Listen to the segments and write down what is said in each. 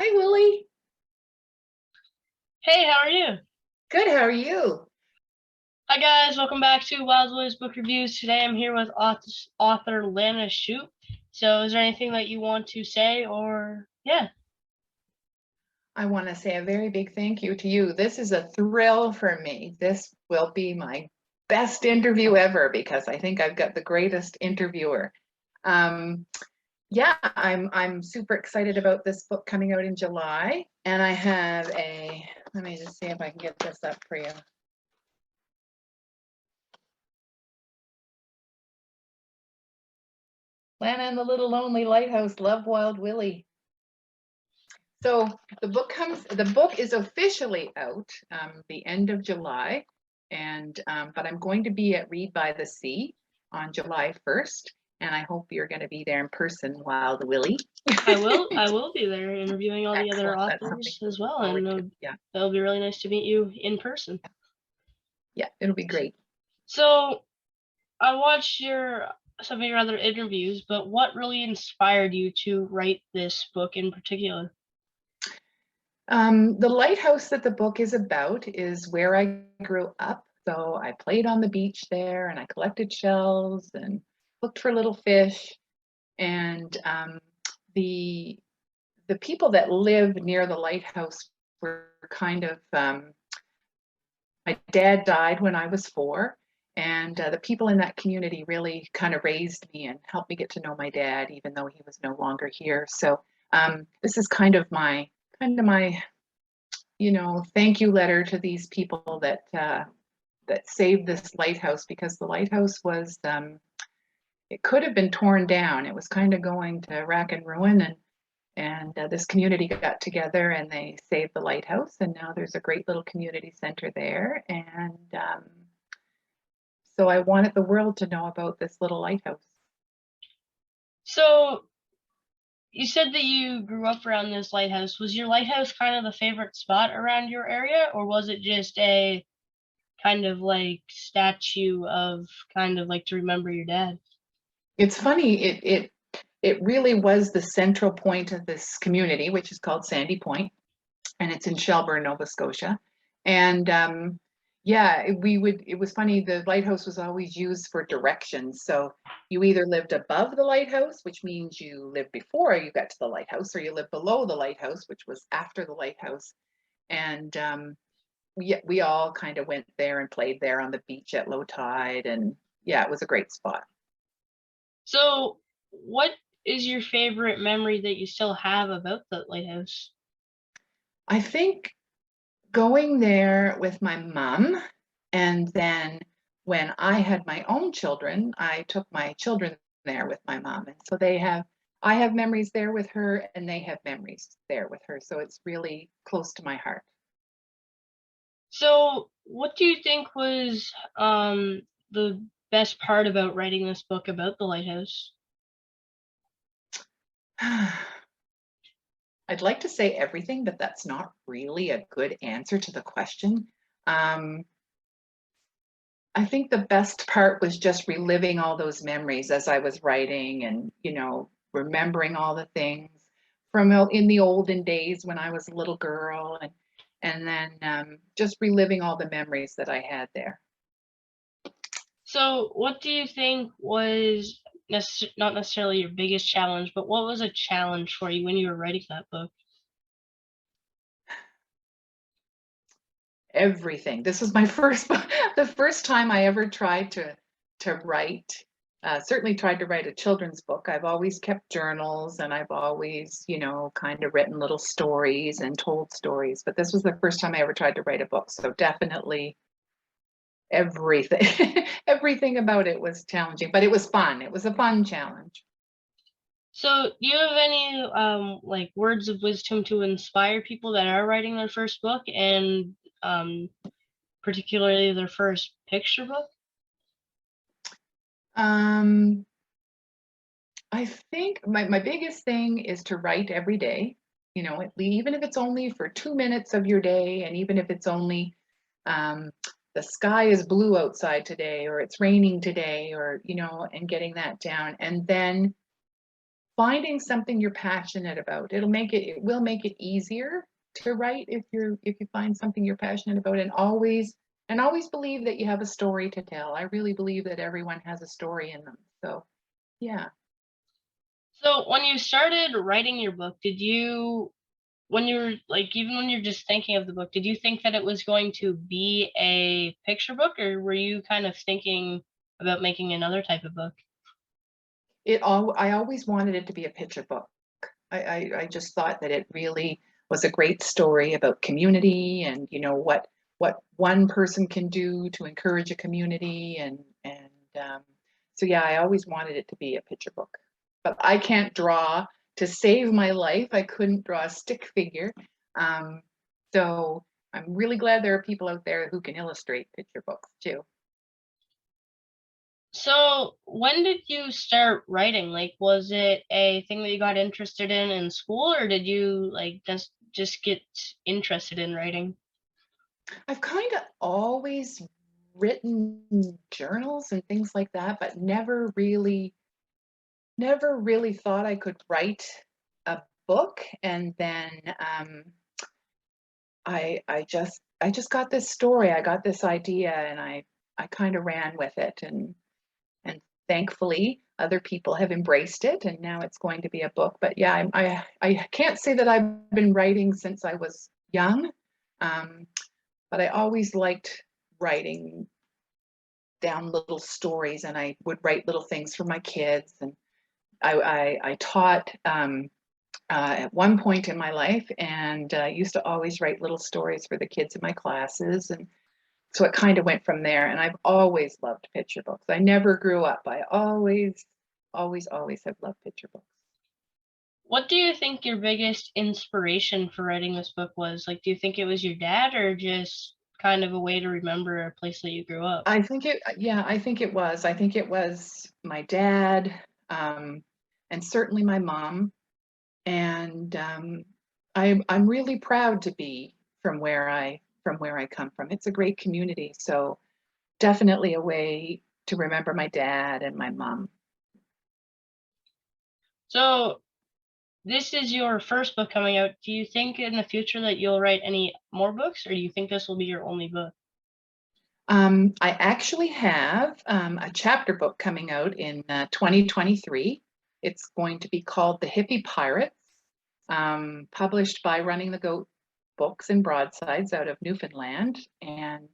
Hi, Willie. Hey, how are you? Good, how are you? Hi guys, welcome back to Wild Willie's Book Reviews. Today I'm here with author Lana Shupe. So is there anything that you want to say or yeah? I want to say a very big thank you to you. This is a thrill for me. This will be my best interview ever because I think I've got the greatest interviewer. Yeah, I'm super excited about this book coming out in July, and I have let me just see if I can get this up for you. Lana and the Little Lonely Lighthouse, Love Wild Willie. So the book is officially out the end of July, and but I'm going to be at Read by the Sea on July 1st, and I hope you're going to be there in person, Wild Willie. I will be there interviewing all the other authors as well, and it'll be really nice to meet you in person. Yeah, it'll be great. So I watched some of your other interviews, but what really inspired you to write this book in particular? The lighthouse that the book is about is where I grew up. So I played on the beach there, and I collected shells and looked for little fish. And the people that live near the lighthouse were kind of my dad died when I was 4, and the people in that community really kind of raised me and helped me get to know my dad, even though he was no longer here. So this is kind of my thank you letter to these people that saved this lighthouse, because the lighthouse was it could have been torn down. It was kind of going to rack and ruin, and this community got together and they saved the lighthouse, and now there's a great little community center there. And so I wanted the world to know about this little lighthouse. So you said that you grew up around this lighthouse. Was your lighthouse kind of the favorite spot around your area, or was it just a kind of like statue of kind of like to remember your dad? It's funny, it really was the central point of this community, which is called Sandy Point, and it's in Shelburne, Nova Scotia. And yeah, it was funny, the lighthouse was always used for directions. So you either lived above the lighthouse, which means you lived before you got to the lighthouse, or you lived below the lighthouse, which was after the lighthouse. And we all kind of went there and played there on the beach at low tide. And yeah, it was a great spot. So what is your favorite memory that you still have about the lighthouse? I think going there with my mom, and then when I had my own children, I took my children there with my mom. And so I have memories there with her, and they have memories there with her. So it's really close to my heart. So what do you think was the best part about writing this book about the lighthouse? I'd like to say everything, but that's not really a good answer to the question. I think the best part was just reliving all those memories as I was writing, and, remembering all the things from in the olden days when I was a little girl, and then just reliving all the memories that I had there. So what do you think was not necessarily your biggest challenge, but what was a challenge for you when you were writing that book? Everything. This was my the first time I ever tried to write. Certainly tried to write a children's book. I've always kept journals, and I've always, kind of written little stories and told stories. But this was the first time I ever tried to write a book. So definitely everything, everything about it was challenging, but it was fun. It was a fun challenge. So do you have any like words of wisdom to inspire people that are writing their first book, and particularly their first picture book? I think my biggest thing is to write every day, even if it's only for 2 minutes of your day, and even if it's only the sky is blue outside today, or it's raining today, or, and getting that down, and then finding something you're passionate about. It will make it easier to write if you find something you're passionate about, and always believe that you have a story to tell. I really believe that everyone has a story in them. So, yeah. So when you started writing your book, did you, when you were like, even when you're just thinking of the book, did you think that it was going to be a picture book, or were you kind of thinking about making another type of book? I always wanted it to be a picture book. I just thought that it really was a great story about community, and what one person can do to encourage a community, um, so yeah, I always wanted it to be a picture book. But I can't draw to save my life. I couldn't draw a stick figure. Um, so I'm really glad there are people out there who can illustrate picture books too. So when did you start writing? Like, was it a thing that you got interested in school, or did you like just get interested in writing? I've kind of always written journals and things like that, but never really thought I could write a book. And then I just got this story, I got this idea, and I kind of ran with it, and thankfully other people have embraced it, and now it's going to be a book. But yeah, I can't say that I've been writing since I was young, um, but I always liked writing down little stories, and I would write little things for my kids. And I taught at one point in my life, and used to always write little stories for the kids in my classes. And so it kind of went from there. And I've always loved picture books. I never grew up. I always have loved picture books. What do you think your biggest inspiration for writing this book was? Like, do you think it was your dad, or just kind of a way to remember a place that you grew up? Yeah, I think it was. I think it was my dad, um, and certainly my mom. And I'm really proud to be from where I come from. It's a great community, so definitely a way to remember my dad and my mom. So this is your first book coming out. Do you think in the future that you'll write any more books, or do you think this will be your only book? I actually have a chapter book coming out in 2023. It's going to be called The Hippie Pirates, published by Running the Goat Books and Broadsides out of Newfoundland. And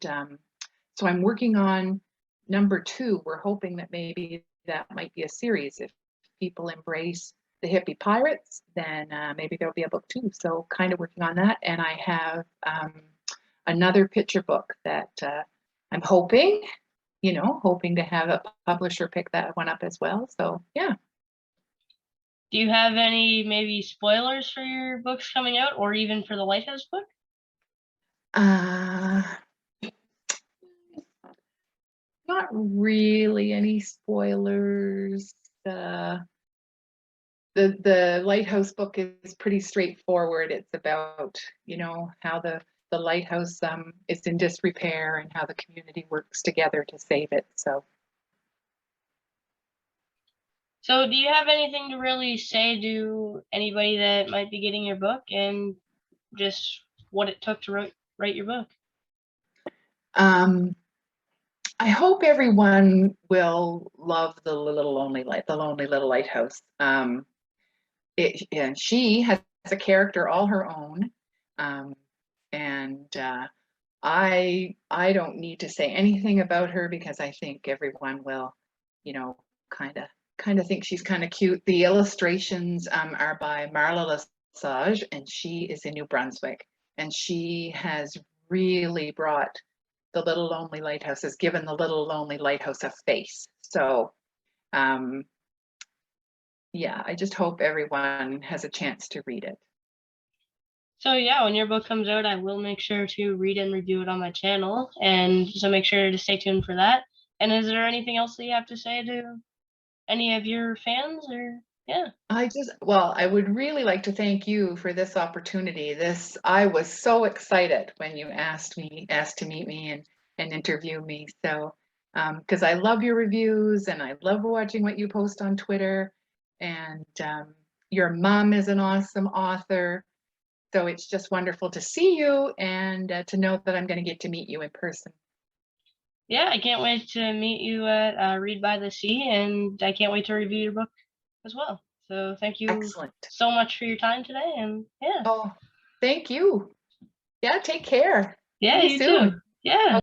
so I'm working on number two. We're hoping that maybe that might be a series. If people embrace the hippie pirates, then maybe there'll be a book too. So kind of working on that. And I have another picture book that I'm hoping to have a publisher pick that one up as well. So yeah. Do you have any maybe spoilers for your books coming out, or even for the Lighthouse book? Uh, Not really any spoilers. The Lighthouse book is pretty straightforward. It's about, how the lighthouse is in disrepair, and how the community works together to save it. So So do you have anything to really say to anybody that might be getting your book, and just what it took to write your book? um, I hope everyone will love the Lonely Little Lighthouse. And she has a character all her own, um, and I don't need to say anything about her, because I think everyone will, you know, kind of think she's kind of cute. The illustrations are by Marla Lesage, and she is in New Brunswick, and she has really brought the Little Lonely Lighthouse, has given the Little Lonely Lighthouse a face. So um, yeah, I just hope everyone has a chance to read it. So yeah, when your book comes out, I will make sure to read and review it on my channel, and so make sure to stay tuned for that. And is there anything else that you have to say to any of your fans, or yeah? Well, I would really like to thank you for this opportunity. I was so excited when you asked to meet me and interview me. So, because I love your reviews, and I love watching what you post on Twitter. And your mom is an awesome author. So it's just wonderful to see you and to know that I'm going to get to meet you in person. Yeah, I can't wait to meet you at Read by the Sea, and I can't wait to review your book as well. So thank you Excellent. so much for your time today, and yeah. Oh, thank you. Yeah, take care. Yeah, See you soon. too. Yeah.